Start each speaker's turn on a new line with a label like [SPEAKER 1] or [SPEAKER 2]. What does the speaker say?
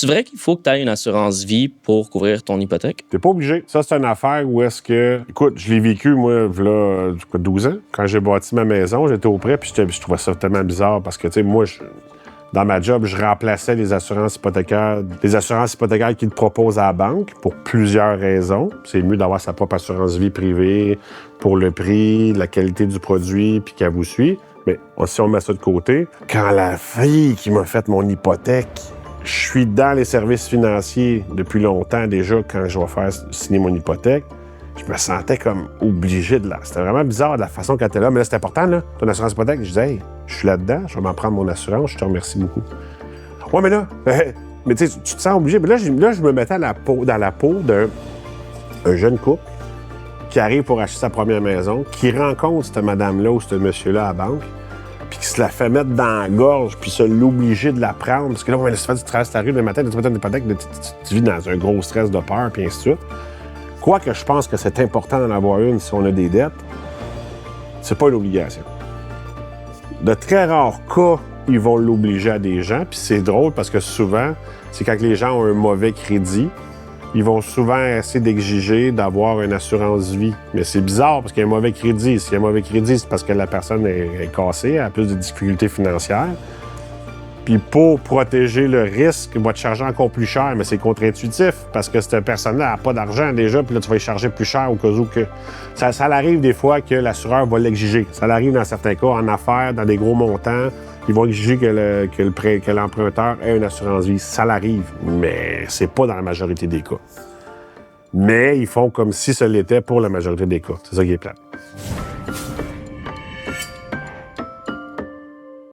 [SPEAKER 1] C'est vrai qu'il faut que tu aies une assurance vie pour couvrir ton hypothèque?
[SPEAKER 2] T'es pas obligé. Ça, c'est une affaire où est-ce que... Écoute, je l'ai vécu, moi, là, 12 ans. Quand j'ai bâti ma maison, j'étais auprès, puis je trouvais ça tellement bizarre parce que, tu sais, moi, dans ma job, je remplaçais les assurances hypothécaires qu'ils te proposent à la banque pour plusieurs raisons. C'est mieux d'avoir sa propre assurance vie privée pour le prix, la qualité du produit, puis qu'elle vous suit. Mais si on met ça de côté, quand la fille qui m'a fait mon hypothèque, je suis dans les services financiers depuis longtemps déjà quand je vais faire signer mon hypothèque, je me sentais comme obligé de là. C'était vraiment bizarre de la façon qu'elle était là. Mais là, c'est important, là, ton assurance hypothèque. Je disais, hey, je suis là-dedans, je vais m'en prendre mon assurance, je te remercie beaucoup. Ouais, mais là, mais tu te sens obligé. Mais là, je me mettais dans la peau d'un jeune couple qui arrive pour acheter sa première maison, qui rencontre cette madame-là ou ce monsieur-là à la banque, puis qui se la fait mettre dans la gorge, puis se l'obliger de la prendre. Parce que là, tu traverses ta rue le matin, tu prends une hypothèque, tu vis dans un gros stress de peur, puis ainsi de suite. Quoique je pense que c'est important d'en avoir une si on a des dettes, c'est pas une obligation. De très rares cas, ils vont l'obliger à des gens, puis c'est drôle parce que souvent, c'est quand les gens ont un mauvais crédit, ils vont souvent essayer d'exiger d'avoir une assurance vie. Mais c'est bizarre parce qu'il y a un mauvais crédit. S'il y a un mauvais crédit, c'est parce que la personne est cassée, elle a plus de difficultés financières. Puis pour protéger le risque, il va te charger encore plus cher, mais c'est contre-intuitif parce que cette personne-là n'a pas d'argent déjà, puis là, tu vas y charger plus cher au cas où que... Ça arrive des fois que l'assureur va l'exiger. Ça arrive dans certains cas, en affaires, dans des gros montants, ils vont exiger que l'emprunteur ait une assurance vie. Ça l'arrive, mais c'est pas dans la majorité des cas. Mais ils font comme si ce l'était pour la majorité des cas. C'est ça qui est plate.